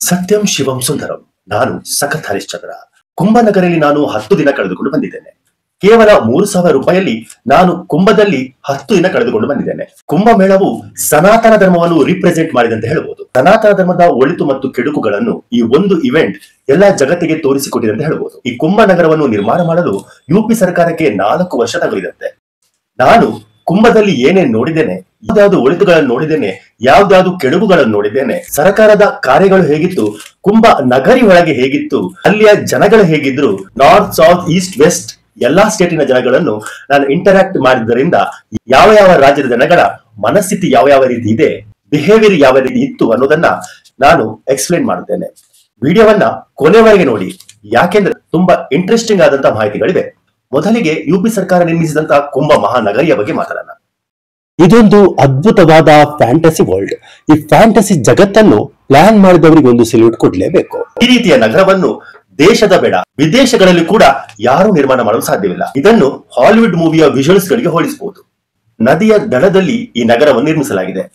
ಸತ್ಯಂ ಶಿವಂ ಸುಂದರಂ. ನಾನು ಸಖತ್ ಹರಿಶ್ಚಂದ್ರ. ಕುಂಭನಗರಲ್ಲಿ ನಾನು 10 ದಿನ ಕಳೆದುಕೊಂಡು ಬಂದಿದ್ದೇನೆ. ಕೇವಲ 3,000 ರೂಪಾಯಿಯಲ್ಲಿ ನಾನು ಕುಂಭದಲ್ಲಿ 10 ದಿನ ಕಳೆದುಕೊಂಡು ಬಂದಿದ್ದೇನೆ. ಕುಂಭಮೇಳವು ಸನಾತನ ಧರ್ಮವನ್ನು ರಿಪ್ರೆಸೆಂಟ್ ಮಾಡಿದಂತೆ ಹೇಳಬಹುದು. ಸನಾತನ ಧರ್ಮದ ಒಳಿತು ಮತ್ತು ಕೆಡುಕುಗಳನ್ನು ಈ ಒಂದು ಇವೆಂಟ್ ಎಲ್ಲಾ ಜಗತ್ತಿಗೆ ತೋರಿಸಿಕೊಟ್ಟಿದೆ ಅಂತ ಹೇಳಬಹುದು. ಈ ಕುಂಭನಗರವನ್ನು ನಿರ್ಮಾಣ ಮಾಡಲು ಯುಪಿ ಸರ್ಕಾರಕ್ಕೆ 4 ವರ್ಷ ತಗುಲಿದಂತೆ. ನಾನು ಕುಂಭದಲ್ಲಿ ಏನೇನ್ ನೋಡಿದ್ದೇನೆ, ಯಾವ್ದಾವ್ದು ಒಳಿತುಗಳನ್ನು ನೋಡಿದ್ದೇನೆ, ಯಾವ್ದಾವ್ದು ಕೆಡುಕುಗಳನ್ನು ನೋಡಿದ್ದೇನೆ, ಸರ್ಕಾರದ ಕಾರ್ಯಗಳು ಹೇಗಿತ್ತು, ಕುಂಭ ನಗರಿ ಒಳಗೆ ಹೇಗಿತ್ತು, ಅಲ್ಲಿಯ ಜನಗಳು ಹೇಗಿದ್ರು, ನಾರ್ತ್ ಸೌತ್ ಈಸ್ಟ್ ವೆಸ್ಟ್ ಎಲ್ಲಾ ಸ್ಟೇಟಿನ ಜನಗಳನ್ನು ನಾನು ಇಂಟರಾಕ್ಟ್ ಮಾಡಿದ್ದರಿಂದ ಯಾವ ಯಾವ ರಾಜ್ಯದ ಜನಗಳ ಮನಸ್ಥಿತಿ ಯಾವ ಯಾವ ರೀತಿ ಇದೆ, ಬಿಹೇವಿಯರ್ ಯಾವ ರೀತಿ ಇತ್ತು ಅನ್ನೋದನ್ನ ನಾನು ಎಕ್ಸ್ಪ್ಲೇನ್ ಮಾಡುತ್ತೇನೆ. ವಿಡಿಯೋವನ್ನ ಕೊನೆವರೆಗೆ ನೋಡಿ, ಯಾಕೆಂದ್ರೆ ತುಂಬಾ ಇಂಟ್ರೆಸ್ಟಿಂಗ್ ಆದಂತಹ ಮಾಹಿತಿಗಳಿವೆ. ಮೊದಲಿಗೆ ಯುಪಿ ಸರ್ಕಾರ ನಿರ್ಮಿಸಿದಂತಹ ಕುಂಭ ಮಹಾನಗರಿಯ ಬಗ್ಗೆ ಮಾತಾಡೋಣ. ಇದೊಂದು ಅದ್ಭುತವಾದ ಫ್ಯಾಂಟಸಿ ವರ್ಲ್ಡ್. ಈ ಫ್ಯಾಂಟಸಿ ಜಗತ್ತನ್ನು ಪ್ಲಾನ್ ಮಾಡಿದವರಿಗೆ ಒಂದು ಸೆಲ್ಯೂಟ್ ಕೊಡ್ಲೇಬೇಕು. ಈ ರೀತಿಯ ನಗರವನ್ನು ದೇಶದ ಬೇಡ ವಿದೇಶಗಳಲ್ಲಿ ಕೂಡ ಯಾರು ನಿರ್ಮಾಣ ಮಾಡಲು ಸಾಧ್ಯವಿಲ್ಲ. ಇದನ್ನು ಹಾಲಿವುಡ್ ಮೂವಿಯ ವಿಜುವಲ್ಸ್ ಗಳಿಗೆ ಹೋಲಿಸಬಹುದು. ನದಿಯ ದಡದಲ್ಲಿ ಈ ನಗರವನ್ನು ನಿರ್ಮಿಸಲಾಗಿದೆ.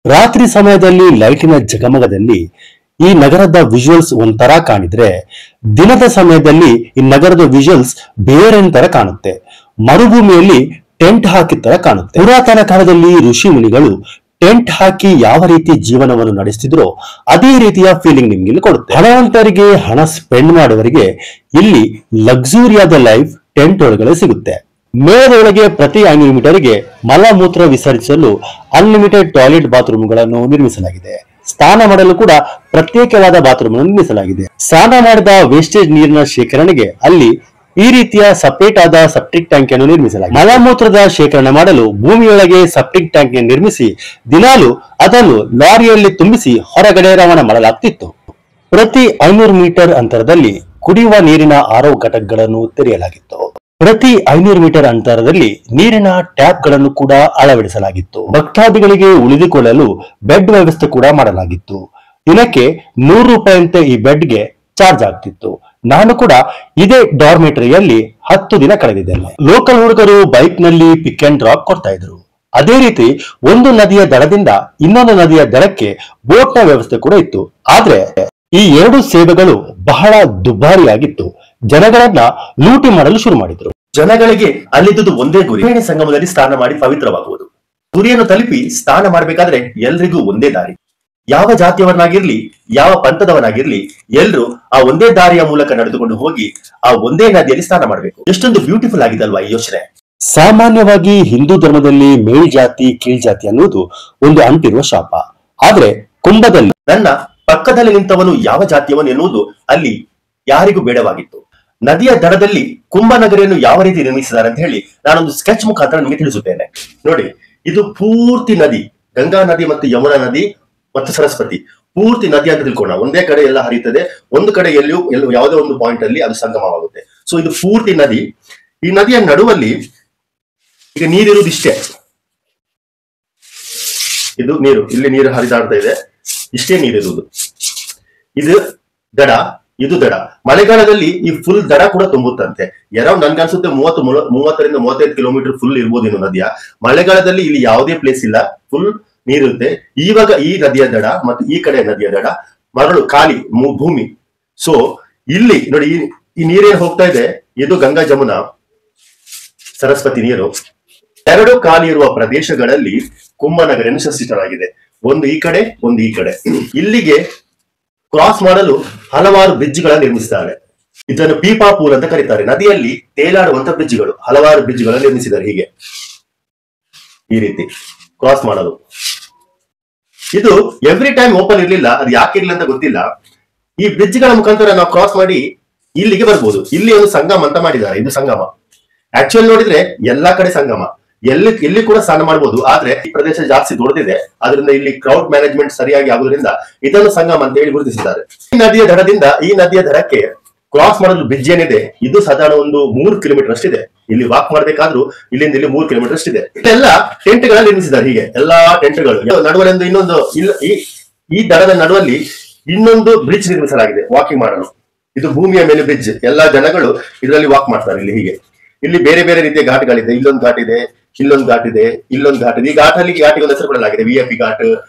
ರಾತ್ರಿ ಸಮಯದಲ್ಲಿ ಲೈಟಿನ ಜಗಮಗದಲ್ಲಿ ಈ ನಗರದ ವಿಜುವಲ್ಸ್ ಒಂಥರ ಕಾಣಿದ್ರೆ, ದಿನದ ಸಮಯದಲ್ಲಿ ಈ ನಗರದ ವಿಜುವಲ್ಸ್ ಬೇರೆ ತರ ಕಾಣುತ್ತೆ. ಮರುಭೂಮಿಯಲ್ಲಿ ಟೆಂಟ್ ಹಾಕಿದ ತರ ಕಾಣುತ್ತೆ. ಪುರಾತನ ಕಾಲದಲ್ಲಿ ಋಷಿ ಮುನಿಗಳು ಟೆಂಟ್ ಹಾಕಿ ಯಾವ ರೀತಿ ಜೀವನವನ್ನು ನಡೆಸ್ತಿದ್ರೋ ಅದೇ ರೀತಿಯ ಫೀಲಿಂಗ್ ನಿಮ್ಗೆ ಇಲ್ಲಿ ಕೊಡುತ್ತೆ. ಹಣವಂತರಿಗೆ ಹಣ ಸ್ಪೆಂಡ್ ಮಾಡುವವರಿಗೆ ಇಲ್ಲಿ ಲಕ್ಸುರಿಯಾದ ಲೈಫ್ ಟೆಂಟ್ ಒಳಗಡೆ ಸಿಗುತ್ತೆ. ಮೇಳದೊಳಗೆ ಪ್ರತಿ 500 ಮೀಟರ್ಗೆ ಮಲಮೂತ್ರ ವಿಸರ್ಜಿಸಲು ಅನ್ಲಿಮಿಟೆಡ್ ಟಾಯ್ಲೆಟ್ ಬಾತ್ರೂಮ್ಗಳನ್ನು ನಿರ್ಮಿಸಲಾಗಿದೆ. ಸ್ನಾನ ಮಾಡಲು ಕೂಡ ಪ್ರತ್ಯೇಕವಾದ ಬಾತ್ರೂಮ್ ನಿರ್ಮಿಸಲಾಗಿದೆ. ಸ್ನಾನ ಮಾಡಿದ ವೇಸ್ಟೇಜ್ ನೀರಿನ ಶೇಖರಣೆಗೆ ಅಲ್ಲಿ ಈ ರೀತಿಯ ಸಪರೇಟ್ ಆದ ಸೆಪ್ಟಿಕ್ ಟ್ಯಾಂಕ್ ಅನ್ನು ನಿರ್ಮಿಸಲಾಗಿದೆ. ಮಲಮೂತ್ರದ ಶೇಖರಣೆ ಮಾಡಲು ಭೂಮಿಯೊಳಗೆ ಸೆಪ್ಟಿಕ್ ಟ್ಯಾಂಕ್ ನಿರ್ಮಿಸಿ ದಿನಾಲು ಅದನ್ನು ಲಾರಿಯಲ್ಲಿ ತುಂಬಿಸಿ ಹೊರಗಡೆ ರವಾನೆ ಮಾಡಲಾಗ್ತಿತ್ತು. ಪ್ರತಿ 500 ಮೀಟರ್ ಅಂತರದಲ್ಲಿ ಕುಡಿಯುವ ನೀರಿನ ಆರೋ ಘಟಕಗಳನ್ನು ತೆರೆಯಲಾಗಿತ್ತು. ಪ್ರತಿ 500 ಮೀಟರ್ ಅಂತರದಲ್ಲಿ ನೀರಿನ ಟ್ಯಾಪ್ ಗಳನ್ನು ಕೂಡ ಅಳವಡಿಸಲಾಗಿತ್ತು. ಭಕ್ತಾದಿಗಳಿಗೆ ಉಳಿದುಕೊಳ್ಳಲು ಬೆಡ್ ವ್ಯವಸ್ಥೆ ಕೂಡ ಮಾಡಲಾಗಿತ್ತು. ದಿನಕ್ಕೆ 100 ರೂಪಾಯಿಯಂತೆ ಈ ಬೆಡ್ಗೆ ಚಾರ್ಜ್ ಆಗ್ತಿತ್ತು. ನಾನು ಕೂಡ ಇದೇ ಡಾರ್ಮೆಟರಿಯಲ್ಲಿ 10 ದಿನ ಕಳೆದಿದ್ದೇನೆ. ಲೋಕಲ್ ಹುಡುಗರು ಬೈಕ್ ನಲ್ಲಿ ಪಿಕ್ ಅಂಡ್ ಡ್ರಾಪ್ ಕೊಡ್ತಾ ಇದ್ರು. ಅದೇ ರೀತಿ ಒಂದು ನದಿಯ ದಡದಿಂದ ಇನ್ನೊಂದು ನದಿಯ ದಡಕ್ಕೆ ಬೋಟ್ ನ ವ್ಯವಸ್ಥೆ ಕೂಡ ಇತ್ತು. ಆದ್ರೆ ಈ 2 ಸೇವೆಗಳು ಬಹಳ ದುಬಾರಿಯಾಗಿತ್ತು. ಜನಗಳನ್ನ ಲೂಟಿ ಮಾಡಲು ಶುರು ಮಾಡಿದ್ರು. ಜನಗಳಿಗೆ ಅಲ್ಲಿದ್ದುದು ಒಂದೇ ಗುರಿ, ಸಂಗಮದಲ್ಲಿ ಸ್ನಾನ ಮಾಡಿ ಪವಿತ್ರವಾಗುವುದು. ಗುರಿಯನ್ನು ತಲುಪಿ ಸ್ನಾನ ಮಾಡಬೇಕಾದ್ರೆ ಎಲ್ರಿಗೂ ಒಂದೇ ದಾರಿ. ಯಾವ ಜಾತಿಯವನಾಗಿರ್ಲಿ, ಯಾವ ಪಂಥದವನಾಗಿರ್ಲಿ, ಎಲ್ರು ಆ ಒಂದೇ ದಾರಿಯ ಮೂಲಕ ನಡೆದುಕೊಂಡು ಹೋಗಿ ಆ ಒಂದೇ ನದಿಯಲ್ಲಿ ಸ್ನಾನ ಮಾಡಬೇಕು. ಎಷ್ಟೊಂದು ಬ್ಯೂಟಿಫುಲ್ ಆಗಿದೆ ಅಲ್ವಾ ಈ ಯೋಚನೆ. ಸಾಮಾನ್ಯವಾಗಿ ಹಿಂದೂ ಧರ್ಮದಲ್ಲಿ ಮೇಲ್ ಜಾತಿ ಕೀಳ್ ಜಾತಿ ಅನ್ನುವುದು ಒಂದು ಅಂಟಿರುವ ಶಾಪ. ಆದ್ರೆ ಕುಂಭದಲ್ಲಿ ನನ್ನ ಪಕ್ಕದಲ್ಲಿ ನಿಂತವನು ಯಾವ ಜಾತಿಯವನು ಎನ್ನುವುದು ಅಲ್ಲಿ ಯಾರಿಗೂ ಬೇಡವಾಗಿತ್ತು. ನದಿಯ ದಡದಲ್ಲಿ ಕುಂಭನಗರಿಯನ್ನು ಯಾವ ರೀತಿ ನಿರ್ಮಿಸಿದ್ದಾರೆ ಅಂತ ಹೇಳಿ ನಾನೊಂದು ಸ್ಕೆಚ್ ಮುಖಾಂತರ ನಿಮಗೆ ತಿಳಿಸುತ್ತೇನೆ. ನೋಡಿ, ಇದು ಪೂರ್ತಿ ನದಿ, ಗಂಗಾ ನದಿ ಮತ್ತು ಯಮುನಾ ನದಿ ಮತ್ತು ಸರಸ್ವತಿ ಪೂರ್ತಿ ನದಿ ಅಂತ ತಿಳ್ಕೋಣ. ಒಂದೇ ಕಡೆ ಎಲ್ಲ ಹರಿಯುತ್ತದೆ, ಒಂದು ಕಡೆ ಎಲ್ಲೂ ಯಾವುದೇ ಒಂದು ಪಾಯಿಂಟ್ ಅಲ್ಲಿ ಅದು ಸಂಗಮವಾಗುತ್ತೆ. ಸೊ ಇದು ಪೂರ್ತಿ ನದಿ. ಈ ನದಿಯ ನಡುವಲ್ಲಿ ಈಗ ನೀರಿರುವುದು ಇಷ್ಟೇ. ಇದು ನೀರು, ಇಲ್ಲಿ ನೀರು ಹರಿದಾಡ್ತಾ ಇದೆ, ಇಷ್ಟೇ ನೀರಿರುವುದು. ಇದು ದಡ, ಇದು ದಡ. ಮಳೆಗಾಲದಲ್ಲಿ ಈ ಫುಲ್ ದಡ ಕೂಡ ತುಂಬುತ್ತಂತೆ. ಅರೌಂಡ್ ನನ್ಗನ್ಸುತ್ತೆ 30ರಿಂದ 35 ಕಿಲೋಮೀಟರ್ ಫುಲ್ ಇರ್ಬೋದೇನು ನದಿಯ. ಮಳೆಗಾಲದಲ್ಲಿ ಇಲ್ಲಿ ಯಾವುದೇ ಪ್ಲೇಸ್ ಇಲ್ಲ, ಫುಲ್ ನೀರಿರುತ್ತೆ. ಇವಾಗ ಈ ನದಿಯ ದಡ ಮತ್ತು ಈ ಕಡೆ ನದಿಯ ದಡ ಮರಳು ಖಾಲಿ ಭೂಮಿ. ಸೊ ಇಲ್ಲಿ ನೋಡಿ, ಈ ನೀರೇನು ಹೋಗ್ತಾ ಇದೆ, ಇದು ಗಂಗಾ ಜಮುನಾ ಸರಸ್ವತಿ ನೀರು. 2 ಖಾಲಿ ಇರುವ ಪ್ರದೇಶಗಳಲ್ಲಿ ಕುಂಭನಗರಿಯನ್ನು ಸೃಷ್ಟಿಸಲಾಗಿದೆ. ಒಂದು ಈ ಕಡೆ, ಒಂದು ಈ ಕಡೆ. ಇಲ್ಲಿಗೆ ಕ್ರಾಸ್ ಮಾಡಲು ಹಲವಾರು ಬ್ರಿಡ್ಜ್ಗಳನ್ನು ನಿರ್ಮಿಸಿದ್ದಾರೆ. ಇದನ್ನು ಪೀಪಾ ಪೂಲ್ ಅಂತ ಕರೀತಾರೆ. ನದಿಯಲ್ಲಿ ತೇಲಾಡುವಂತ ಬ್ರಿಡ್ಜ್ಗಳು, ಹಲವಾರು ಬ್ರಿಡ್ಜ್ಗಳನ್ನು ನಿರ್ಮಿಸಿದ್ದಾರೆ. ಹೀಗೆ ಈ ರೀತಿ ಕ್ರಾಸ್ ಮಾಡಲು. ಇದು ಎವ್ರಿ ಟೈಮ್ ಓಪನ್ ಇರ್ಲಿಲ್ಲ, ಅದು ಯಾಕೆ ಇರ್ಲಿಲ್ಲ ಅಂತ ಗೊತ್ತಿಲ್ಲ. ಈ ಬ್ರಿಡ್ಜ್ಗಳ ಮುಖಾಂತರ ನಾವು ಕ್ರಾಸ್ ಮಾಡಿ ಇಲ್ಲಿಗೆ ಬರ್ಬೋದು. ಇಲ್ಲಿ ಒಂದು ಸಂಗಮ ಅಂತ ಮಾಡಿದ್ದಾರೆ, ಇದು ಸಂಗಮ. ಆಕ್ಚುಲ್ ನೋಡಿದ್ರೆ ಎಲ್ಲಾ ಕಡೆ ಸಂಗಮ, ಎಲ್ಲಿ ಕೂಡ ಸ್ನಾನ ಮಾಡಬಹುದು. ಆದ್ರೆ ಈ ಪ್ರದೇಶ ಜಾಸ್ತಿ ದೊಡ್ಡದಿದೆ, ಅದರಿಂದ ಇಲ್ಲಿ ಕ್ರೌಡ್ ಮ್ಯಾನೇಜ್ಮೆಂಟ್ ಸರಿಯಾಗಿ ಆಗುವುದರಿಂದ ಇದನ್ನು ಸಂಗಮ ಅಂತ ಹೇಳಿ ಗುರುತಿಸಿದ್ದಾರೆ. ಈ ನದಿಯ ದಡದಿಂದ ಈ ನದಿಯ ದಡಕ್ಕೆ ಕ್ರಾಸ್ ಮಾಡಲು ಬ್ರಿಡ್ಜ್ ಏನಿದೆ, ಇದು ಸಾಧಾರಣ ಒಂದು 3 ಕಿಲೋಮೀಟರ್ ಅಷ್ಟಿದೆ. ಇಲ್ಲಿ ವಾಕ್ ಮಾಡ್ಬೇಕಾದ್ರೂ ಇಲ್ಲಿಂದ ಇಲ್ಲಿ 3 ಕಿಲೋಮೀಟರ್ ಅಷ್ಟಿದೆ. ಇದೆಲ್ಲ ಟೆಂಟ್ ಗಳ ನಿರ್ಮಿಸಿದ್ದಾರೆ. ಹೀಗೆ ಎಲ್ಲಾ ಟೆಂಟ್ಗಳು ನಡುವಲ್ಲಿ ಇನ್ನೊಂದು ಈ ದಡದ ನಡುವಲ್ಲಿ ಇನ್ನೊಂದು ಬ್ರಿಡ್ಜ್ ನಿರ್ಮಿಸಲಾಗಿದೆ ವಾಕಿಂಗ್ ಮಾಡಲು. ಇದು ಭೂಮಿಯ ಮೇಲೆ ಬ್ರಿಡ್ಜ್. ಎಲ್ಲಾ ಜನಗಳು ಇದರಲ್ಲಿ ವಾಕ್ ಮಾಡ್ತಾರೆ. ಇಲ್ಲಿ ಹೀಗೆ ಇಲ್ಲಿ ಬೇರೆ ಬೇರೆ ರೀತಿಯ ಘಾಟ್ಗಳಿದೆ. ಇಲ್ಲೊಂದು ಘಾಟ್ ಇದೆ, ಇಲ್ಲೊಂದು ಘಾಟ್ ಇದೆ, ಇಲ್ಲೊಂದು ಘಾಟ್ ಇದೆ. ಈ ಘಾಟಿಗೆ ಒಂದು ಹೆಸರು ಕೊಡಲಾಗಿದೆ, VIP ಘಾಟ್,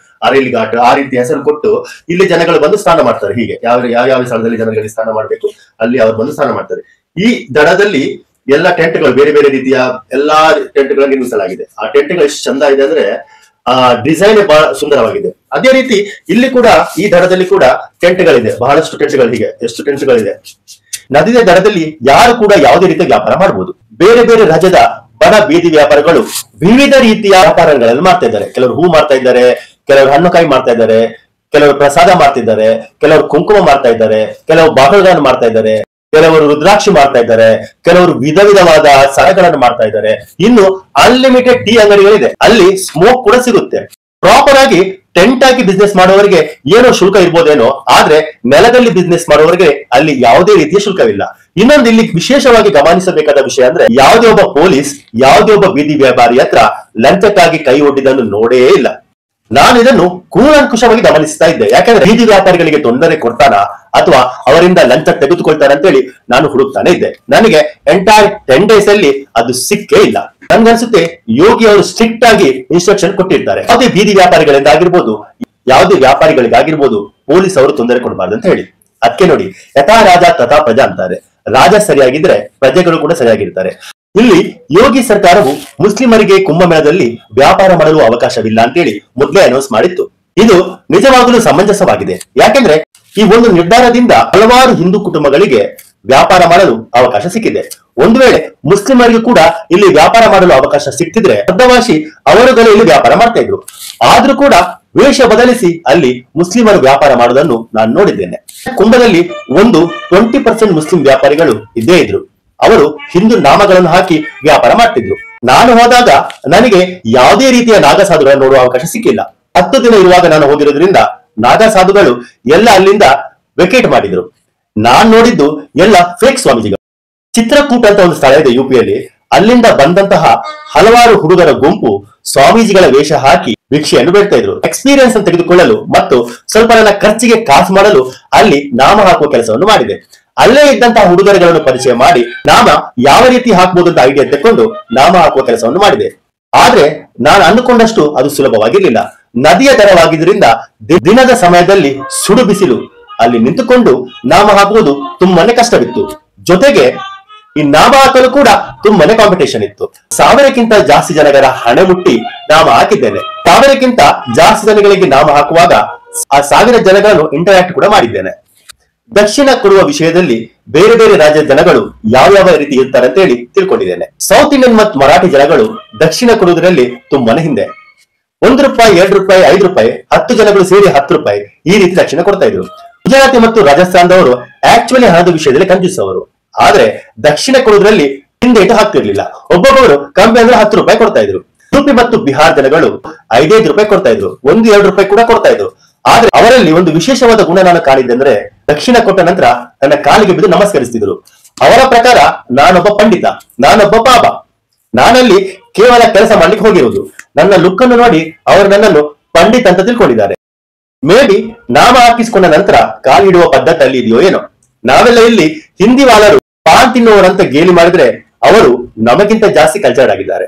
ಅರೇಲಿ ಘಾಟ್ ಆ ರೀತಿ ಹೆಸರು ಕೊಟ್ಟು ಇಲ್ಲಿ ಜನಗಳು ಬಂದು ಸ್ನಾನ ಮಾಡ್ತಾರೆ. ಹೀಗೆ ಯಾವ ಸ್ಥಳದಲ್ಲಿ ಜನಗಳಿಗೆ ಸ್ನಾನ ಮಾಡ್ಬೇಕು ಅಲ್ಲಿ ಅವ್ರು ಬಂದು ಸ್ನಾನ ಮಾಡ್ತಾರೆ. ಈ ದಡದಲ್ಲಿ ಎಲ್ಲ ಟೆಂಟ್ಗಳು ಬೇರೆ ಬೇರೆ ರೀತಿಯ ಎಲ್ಲಾ ಟೆಂಟ್ಗಳನ್ನು ನಿರ್ಮಿಸಲಾಗಿದೆ. ಆ ಟೆಂಟ್ಗಳು ಎಷ್ಟು ಚಂದ ಇದೆ ಅಂದ್ರೆ ಆ ಡಿಸೈನ್ ಬಹಳ ಸುಂದರವಾಗಿದೆ. ಅದೇ ರೀತಿ ಇಲ್ಲಿ ಕೂಡ ಈ ದಡದಲ್ಲಿ ಕೂಡ ಟೆಂಟ್ಗಳಿದೆ, ಬಹಳಷ್ಟು ಟೆಂಟ್ಗಳು. ಹೀಗೆ ಎಷ್ಟು ಟೆಂಟ್ಗಳಿದೆ. ನದಿಯ ದಡದಲ್ಲಿ ಯಾರು ಕೂಡ ಯಾವುದೇ ರೀತಿಯ ವ್ಯಾಪಾರ ಮಾಡಬಹುದು. ಬೇರೆ ಬೇರೆ ರಾಜ್ಯದ ಬಡ ಬೀದಿ ವ್ಯಾಪಾರಗಳು ವಿವಿಧ ರೀತಿಯ ವ್ಯಾಪಾರಗಳನ್ನು ಮಾಡ್ತಾ ಇದ್ದಾರೆ. ಕೆಲವರು ಹೂ ಮಾಡ್ತಾ ಇದ್ದಾರೆ, ಕೆಲವರು ಹಣ್ಣುಕಾಯಿ ಮಾಡ್ತಾ ಇದ್ದಾರೆ, ಕೆಲವರು ಪ್ರಸಾದ ಮಾಡ್ತಿದ್ದಾರೆ, ಕೆಲವರು ಕುಂಕುಮ ಮಾಡ್ತಾ ಇದ್ದಾರೆ, ಕೆಲವರು ಬಾಗಿಲುಗಳನ್ನು ಮಾಡ್ತಾ ಇದ್ದಾರೆ, ಕೆಲವರು ರುದ್ರಾಕ್ಷಿ ಮಾಡ್ತಾ ಇದ್ದಾರೆ, ಕೆಲವರು ವಿಧ ವಿಧವಾದ ಸರಗಳನ್ನು ಮಾಡ್ತಾ ಇದ್ದಾರೆ. ಇನ್ನು ಅನ್ಲಿಮಿಟೆಡ್ ಟೀ ಅಂಗಡಿಗಳಿದೆ, ಅಲ್ಲಿ ಸ್ಮೋಕ್ ಕೂಡ ಸಿಗುತ್ತೆ. ಪ್ರಾಪರ್ ಆಗಿ ಟೆಂಟ್ ಆಗಿ ಬಿಸ್ನೆಸ್ ಮಾಡುವವರಿಗೆ ಏನೋ ಶುಲ್ಕ ಇರ್ಬೋದೇನೋ, ಆದ್ರೆ ನೆಲದಲ್ಲಿ ಬಿಸ್ನೆಸ್ ಮಾಡುವವರಿಗೆ ಅಲ್ಲಿ ಯಾವುದೇ ರೀತಿಯ ಶುಲ್ಕವಿಲ್ಲ. ಇನ್ನೊಂದು ಇಲ್ಲಿ ವಿಶೇಷವಾಗಿ ಗಮನಿಸಬೇಕಾದ ವಿಷಯ ಅಂದ್ರೆ ಯಾವುದೇ ಒಬ್ಬ ಪೊಲೀಸ್ ಯಾವುದೇ ಒಬ್ಬ ಬೀದಿ ವ್ಯಾಪಾರಿ ಹತ್ರ ಲಂಚಕ್ಕಾಗಿ ಕೈ ಒಡ್ಡಿದ್ದನ್ನು ನೋಡೇ ಇಲ್ಲ. ನಾನು ಇದನ್ನು ಕೂಲಂಕುಷವಾಗಿ ಗಮನಿಸ್ತಾ ಇದ್ದೆ. ಯಾಕಂದ್ರೆ ಬೀದಿ ವ್ಯಾಪಾರಿಗಳಿಗೆ ತೊಂದರೆ ಕೊಡ್ತಾನ ಅಥವಾ ಅವರಿಂದ ಲಂಚ ತೆಗೆದುಕೊಳ್ತಾನೆ ಅಂತೇಳಿ ನಾನು ಹುಡುಕ್ತಾನೆ ಇದ್ದೆ. ನನಗೆ ಎಂಟೈರ್ 10 days ಅಲ್ಲಿ ಅದು ಸಿಕ್ಕೇ ಇಲ್ಲ. ನನ್ಗನ್ಸುತ್ತೆ ಯೋಗಿ ಅವರು ಸ್ಟ್ರಿಕ್ಟ್ ಆಗಿ ಇನ್ಸ್ಟ್ರಕ್ಷನ್ ಕೊಟ್ಟಿರ್ತಾರೆ, ಯಾವುದೇ ಬೀದಿ ವ್ಯಾಪಾರಿಗಳಿಂದಾಗಿರ್ಬೋದು ಯಾವುದೇ ವ್ಯಾಪಾರಿಗಳಿಗಾಗಿರ್ಬೋದು ಪೊಲೀಸ್ ಅವರು ತೊಂದರೆ ಕೊಡಬಾರ್ದು ಅಂತ ಹೇಳಿ. ಅದಕ್ಕೆ ನೋಡಿ, ಯಥಾ ರಾಜ ತಥಾ ಪ್ರಜಾ ಅಂತಾರೆ. ರಾಜ ಸರಿಯಾಗಿದ್ರೆ ಪ್ರಜೆಗಳು ಕೂಡ ಸರಿಯಾಗಿರ್ತಾರೆ. ಇಲ್ಲಿ ಯೋಗಿ ಸರ್ಕಾರವು ಮುಸ್ಲಿಮರಿಗೆ ಕುಂಭಮೇಳದಲ್ಲಿ ವ್ಯಾಪಾರ ಮಾಡಲು ಅವಕಾಶವಿಲ್ಲ ಅಂತೇಳಿ ಮೊದಲೇ ಅನೌನ್ಸ್ ಮಾಡಿತ್ತು. ಇದು ನಿಜವಾಗಲೂ ಸಮಂಜಸವಾಗಿದೆ. ಯಾಕೆಂದ್ರೆ ಈ ಒಂದು ನಿರ್ಧಾರದಿಂದ ಹಲವಾರು ಹಿಂದೂ ಕುಟುಂಬಗಳಿಗೆ ವ್ಯಾಪಾರ ಮಾಡಲು ಅವಕಾಶ ಸಿಕ್ಕಿದೆ. ಒಂದು ವೇಳೆ ಮುಸ್ಲಿಮರಿಗೂ ಕೂಡ ಇಲ್ಲಿ ವ್ಯಾಪಾರ ಮಾಡಲು ಅವಕಾಶ ಸಿಕ್ತಿದ್ರೆ ಅರ್ಧವಾಸಿ ಅವರುಗಳು ಇಲ್ಲಿ ವ್ಯಾಪಾರ ಮಾಡ್ತಾ ಇದ್ರು. ಆದ್ರೂ ಕೂಡ ವೇಷ ಬದಲಿಸಿ ಅಲ್ಲಿ ಮುಸ್ಲಿಮರು ವ್ಯಾಪಾರ ಮಾಡುವುದನ್ನು ನಾನು ನೋಡಿದ್ದೇನೆ. ಕುಂಭದಲ್ಲಿ ಒಂದು 20% ಮುಸ್ಲಿಂ ವ್ಯಾಪಾರಿಗಳು ಇದ್ದೇ ಇದ್ರು. ಅವರು ಹಿಂದೂ ನಾಮಗಳನ್ನು ಹಾಕಿ ವ್ಯಾಪಾರ ಮಾಡ್ತಿದ್ರು. ನಾನು ಹೋದಾಗ ನನಗೆ ಯಾವುದೇ ರೀತಿಯ ನಾಗಸಾಧುಗಳನ್ನು ನೋಡುವ ಅವಕಾಶ ಸಿಕ್ಕಿಲ್ಲ. 10 ದಿನ ಇರುವಾಗ ನಾನು ಹೋಗಿರೋದ್ರಿಂದ ನಾಗಸಾಧುಗಳು ಎಲ್ಲ ಅಲ್ಲಿಂದ ವೆಕೇಟ್ ಮಾಡಿದ್ರು. ನಾನ್ ನೋಡಿದ್ದು ಎಲ್ಲ ಫೇಕ್ ಸ್ವಾಮೀಜಿಗಳು. ಚಿತ್ರಕೂಟ ಅಂತ ಒಂದು ಸ್ಥಳ ಇದೆ ಯುಪಿಯಲ್ಲಿ. ಅಲ್ಲಿಂದ ಬಂದಂತಹ ಹಲವಾರು ಹುಡುಗರ ಗುಂಪು ಸ್ವಾಮೀಜಿಗಳ ವೇಷ ಹಾಕಿ ಭಿಕ್ಷೆಯನ್ನು ಬೇಡ್ತಾ ಇದ್ರು. ಎಕ್ಸ್ಪೀರಿಯನ್ಸ್ ಅನ್ನು ತೆಗೆದುಕೊಳ್ಳಲು ಮತ್ತು ಸ್ವಲ್ಪ ನನ್ನ ಖರ್ಚಿಗೆ ಕಾಸು ಮಾಡಲು ಅಲ್ಲಿ ನಾಮ ಹಾಕುವ ಕೆಲಸವನ್ನು ಮಾಡಿದೆ. ಅಲ್ಲೇ ಇದ್ದಂತಹ ಹುಡುಗರುಗಳನ್ನು ಪರಿಚಯ ಮಾಡಿ ನಾಮ ಯಾವ ರೀತಿ ಹಾಕಬಹುದು ಅಂತ ಐಡಿಯಾ ತೆಕ್ಕೊಂಡು ನಾಮ ಹಾಕುವ ಕೆಲಸವನ್ನು ಮಾಡಿದೆ. ಆದ್ರೆ ನಾನು ಅಂದುಕೊಂಡಷ್ಟು ಅದು ಸುಲಭವಾಗಿರ್ಲಿಲ್ಲ. ನದಿಯ ದರವಾಗಿದ್ರಿಂದ ದಿನದ ಸಮಯದಲ್ಲಿ ಸುಡು ಬಿಸಿಲು, ಅಲ್ಲಿ ನಿಂತುಕೊಂಡು ನಾಮ ಹಾಕುವುದು ತುಂಬಾನೇ ಕಷ್ಟವಿತ್ತು. ಜೊತೆಗೆ ಈ ನಾಮ ಹಾಕಲು ಕೂಡ ತುಂಬಾನೇ ಕಾಂಪಿಟೇಷನ್ ಇತ್ತು. 1000ಕ್ಕಿಂತ ಜಾಸ್ತಿ ಜನಗಳ ಹಣೆ ಮುಟ್ಟಿ ನಾಮ ಹಾಕಿದ್ದೇನೆ. 1000ಕ್ಕಿಂತ ಜಾಸ್ತಿ ಜನಗಳಿಗೆ ನಾಮ ಹಾಕುವಾಗ ಆ 1000 ಜನಗಳನ್ನು ಇಂಟರಾಕ್ಟ್ ಕೂಡ ಮಾಡಿದ್ದೇನೆ. ದಕ್ಷಿಣ ಕೊಡುವ ವಿಷಯದಲ್ಲಿ ಬೇರೆ ಬೇರೆ ರಾಜ್ಯದ ಜನಗಳು ಯಾವ ರೀತಿ ಇರ್ತಾರೆ ಅಂತ ಹೇಳಿ ತಿಳ್ಕೊಂಡಿದ್ದೇನೆ. ಸೌತ್ ಇಂಡಿಯನ್ ಮತ್ತು ಮರಾಠಿ ಜನಗಳು ದಕ್ಷಿಣ ಕೊಡುವುದರಲ್ಲಿ ತುಂಬಾನೇ ಹಿಂದೆ. ₹1, ₹2, ₹5, 10 ಜನಗಳು ಸೇರಿ ₹10 ಈ ರೀತಿ ದಕ್ಷಿಣ ಕೊಡ್ತಾ ಇದ್ರು. ಗುಜರಾತಿ ಮತ್ತು ರಾಜಸ್ಥಾನದವರು ಆಕ್ಚುಲಿ ಹಣದ ವಿಷಯದಲ್ಲಿ ಕಂಜೂಸ್ ಅವರು. ಆದ್ರೆ ದಕ್ಷಿಣ ಕೊಡುವುದರಲ್ಲಿ ಹಿಂದೇಟು ಹಾಕ್ತಿರ್ಲಿಲ್ಲ. ಒಬ್ಬೊಬ್ಬರು ಕಮ್ಮಿ ಅಂದ್ರೆ ₹10 ಕೊಡ್ತಾ ಇದ್ರು. ಯುಪಿ ಮತ್ತು ಬಿಹಾರ್ ಜನಗಳು ₹5 ಕೊಡ್ತಾ ಇದ್ರು, ₹1-2 ಕೂಡ ಕೊಡ್ತಾ ಇದ್ರು. ಆದ್ರೆ ಅವರಲ್ಲಿ ಒಂದು ವಿಶೇಷವಾದ ಗುಣ ನಾನು ಕಾಣಿದ್ದೆ ಅಂದ್ರೆ ದಕ್ಷಿಣ ಕೊಟ್ಟ ನಂತರ ನನ್ನ ಕಾಲಿಗೆ ಬಿದ್ದು ನಮಸ್ಕರಿಸ್ತಿದ್ರು. ಅವರ ಪ್ರಕಾರ ನಾನೊಬ್ಬ ಪಂಡಿತ, ನಾನೊಬ್ಬ ಬಾಬಾ, ನಾನಲ್ಲಿ ಕೇವಲ ಕೆಲಸ ಮಾಡ್ಲಿಕ್ಕೆ ಹೋಗಿರುವುದು. ನನ್ನ ಲುಕ್ ಅನ್ನು ನೋಡಿ ಅವರು ನನ್ನನ್ನು ಪಂಡಿತ್ ಅಂತ ತಿಳ್ಕೊಂಡಿದ್ದಾರೆ. ಮೇ ಬಿ ನಾಮ ಹಾಕಿಸಿಕೊಂಡ ನಂತರ ಕಾಲಿಡುವ ಪದ್ಧತಿ ಅಲ್ಲಿ ಇದೆಯೋ ಏನೋ. ನಾವೆಲ್ಲ ಇಲ್ಲಿ ಹಿಂದಿ ವಾಲರು ಪಾನ್ ತಿನ್ನುವವರಂತ ಗೇಲಿ ಮಾಡಿದ್ರೆ ಅವರು ನಮಗಿಂತ ಜಾಸ್ತಿ ಕಲ್ಚರ್ಡ್ ಆಗಿದ್ದಾರೆ.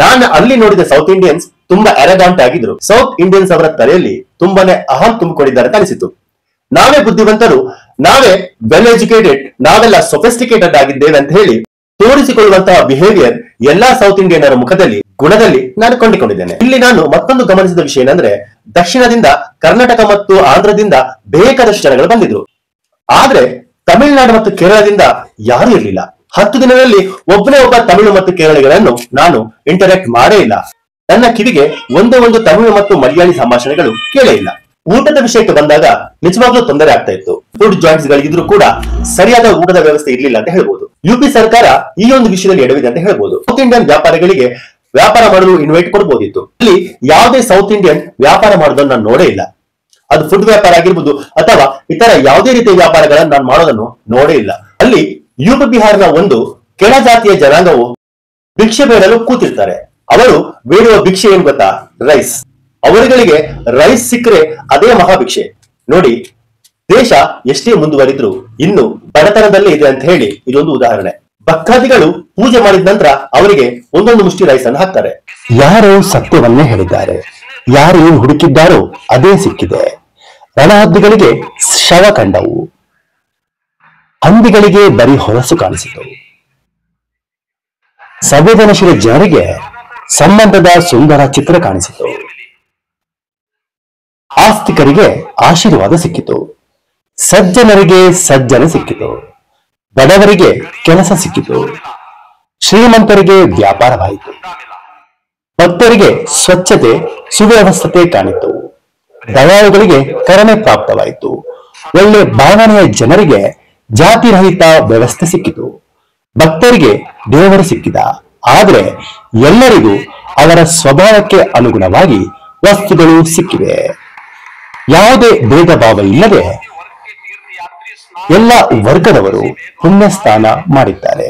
ನಾನು ಅಲ್ಲಿ ನೋಡಿದ ಸೌತ್ ಇಂಡಿಯನ್ಸ್ ತುಂಬಾ ಅರೆಗಾಂಟ್ ಆಗಿದ್ರು. ಸೌತ್ ಇಂಡಿಯನ್ಸ್ ಅವರ ತಲೆಯಲ್ಲಿ ತುಂಬಾನೇ ಅಹಂ ತುಂಬಿಕೊಂಡಿದ್ದಾರೆ ಅಂತ ಅನಿಸಿತು. ನಾವೇ ಬುದ್ಧಿವಂತರು, ನಾವೇ ವೆಲ್ ಎಜುಕೇಟೆಡ್, ನಾವೆಲ್ಲ ಸೊಫಿಸ್ಟಿಕೇಟೆಡ್ ಆಗಿದ್ದೇವೆ ಅಂತ ಹೇಳಿ ತೋರಿಸಿಕೊಳ್ಳುವಂತಹ ಬಿಹೇವಿಯರ್ ಎಲ್ಲಾ ಸೌತ್ ಇಂಡಿಯನ್ನರ ಮುಖದಲ್ಲಿ ಗುಣದಲ್ಲಿ ನಾನು ಕಂಡುಕೊಂಡಿದ್ದೇನೆ. ಇಲ್ಲಿ ನಾನು ಮತ್ತೊಂದು ಗಮನಿಸಿದ ವಿಷಯ ಏನಂದ್ರೆ ದಕ್ಷಿಣದಿಂದ ಕರ್ನಾಟಕ ಮತ್ತು ಆಂಧ್ರದಿಂದ ಬೇಕಾದಷ್ಟು ಜನಗಳು ಬಂದಿದ್ರು. ಆದ್ರೆ ತಮಿಳುನಾಡು ಮತ್ತು ಕೇರಳದಿಂದ ಯಾರು ಇರಲಿಲ್ಲ. 10 ದಿನದಲ್ಲಿ ಒಬ್ಬನೇ ಒಬ್ಬ ತಮಿಳು ಮತ್ತು ಕೇರಳಿಗಳನ್ನು ನಾನು ಇಂಟರಾಕ್ಟ್ ಮಾಡೇ ಇಲ್ಲ. ನನ್ನ ಕಿವಿಗೆ ಒಂದೇ ಒಂದು ತಮಿಳು ಮತ್ತು ಮಲಯಾಳಿ ಸಂಭಾಷಣೆಗಳು ಕೇಳೇ ಇಲ್ಲ. ಊಟದ ವಿಷಯಕ್ಕೆ ಬಂದಾಗ ನಿಜವಾಗ್ಲೂ ತೊಂದರೆ ಆಗ್ತಾ ಇತ್ತು. ಫುಡ್ ಜಾಯಿಂಟ್ಸ್ ಗಳಿದ್ರು ಕೂಡ ಸರಿಯಾದ ಊಟದ ವ್ಯವಸ್ಥೆ ಇರ್ಲಿಲ್ಲ ಅಂತ ಹೇಳ್ಬೋದು. ಯುಪಿ ಸರ್ಕಾರ ಈ ಒಂದು ವಿಷಯದಲ್ಲಿ ಎಡವಿದೆ ಅಂತ ಹೇಳ್ಬೋದು. ಸೌತ್ ಇಂಡಿಯನ್ ವ್ಯಾಪಾರಿಗಳಿಗೆ ವ್ಯಾಪಾರ ಮಾಡಲು ಇನ್ವೈಟ್ ಕೊಡಬಹುದಿತ್ತು. ಅಲ್ಲಿ ಯಾವುದೇ ಸೌತ್ ಇಂಡಿಯನ್ ವ್ಯಾಪಾರ ಮಾಡೋದನ್ನು ನಾನು ನೋಡೇ ಇಲ್ಲ. ಅದು ಫುಡ್ ವ್ಯಾಪಾರ ಆಗಿರ್ಬೋದು ಅಥವಾ ಇತರ ಯಾವುದೇ ರೀತಿಯ ವ್ಯಾಪಾರಗಳನ್ನು ನಾನು ಮಾಡೋದನ್ನು ನೋಡೇ ಇಲ್ಲ. ಅಲ್ಲಿ ಯುಪಿ ಬಿಹಾರ್ನ ಒಂದು ಕೆಳ ಜಾತಿಯ ಜನಾಂಗವು ಭಿಕ್ಷೆ ಬೇಡಲು ಕೂತಿರ್ತಾರೆ. ಅವರು ಬೇಡುವ ಭಿಕ್ಷೆ ಏನ್ ಗೊತ್ತಾ? ರೈಸ್. ಅವರುಗಳಿಗೆ ರೈಸ್ ಸಿಕ್ಕರೆ ಅದೇ ಮಹಾಭಿಕ್ಷೆ. ನೋಡಿ, ದೇಶ ಎಷ್ಟೇ ಮುಂದುವರಿದ್ರು ಇನ್ನು ಬಡತನದಲ್ಲೇ ಇದೆ ಅಂತ ಹೇಳಿ ಇದೊಂದು ಉದಾಹರಣೆ. ಭಕ್ತಾದಿಗಳು ಪೂಜೆ ಮಾಡಿದ ನಂತರ ಅವರಿಗೆ ಒಂದೊಂದು ಮುಷ್ಟಿ ರೈಸ್ ಅನ್ನು ಹಾಕ್ತಾರೆ. ಯಾರೋ ಸತ್ಯವನ್ನೇ ಹೇಳಿದ್ದಾರೆ. ಯಾರು ಏನು ಹುಡುಕಿದ್ದಾರೋ ಅದೇ ಸಿಕ್ಕಿದೆ. ರಣಹದ್ದುಗಳಿಗೆ ಶವ ಕಂಡವು, ಹಂದಿಗಳಿಗೆ ಬರೀ ಹೊಲಸು ಕಾಣಿಸಿತು. ಸಂವೇದನಶೀಲ ಜನರಿಗೆ ಸಂಬಂಧದ ಸುಂದರ ಚಿತ್ರ ಕಾಣಿಸಿತು. ಆಸ್ತಿಕರಿಗೆ ಆಶೀರ್ವಾದ ಸಿಕ್ಕಿತು, ಸಜ್ಜನರಿಗೆ ಸಜ್ಜನ ಸಿಕ್ಕಿತು, ಬಡವರಿಗೆ ಕೆಲಸ ಸಿಕ್ಕಿತು, ಶ್ರೀಮಂತರಿಗೆ ವ್ಯಾಪಾರವಾಯಿತು, ಭಕ್ತರಿಗೆ ಸ್ವಚ್ಛತೆ ಸುವ್ಯವಸ್ಥತೆ ಕಾಣಿತು, ದಯಾಳುಗಳಿಗೆ ಕರುಣೆ ಪ್ರಾಪ್ತವಾಯಿತು, ಒಳ್ಳೆ ಭಾವನೆಯ ಜನರಿಗೆ ಜಾತಿರಹಿತ ವ್ಯವಸ್ಥೆ ಸಿಕ್ಕಿತು, ಭಕ್ತರಿಗೆ ದೇವರು ಸಿಕ್ಕಿದ. ಆದರೆ ಎಲ್ಲರಿಗೂ ಅವರ ಸ್ವಭಾವಕ್ಕೆ ಅನುಗುಣವಾಗಿ ವಸ್ತುಗಳು ಸಿಕ್ಕಿವೆ. ಯಾವುದೇ ಭೇದ ಭಾವ ಇಲ್ಲದೆ ಎಲ್ಲ ವರ್ಗದವರು ಪುಣ್ಯ ಸ್ನಾನ ಮಾಡಿದ್ದಾರೆ.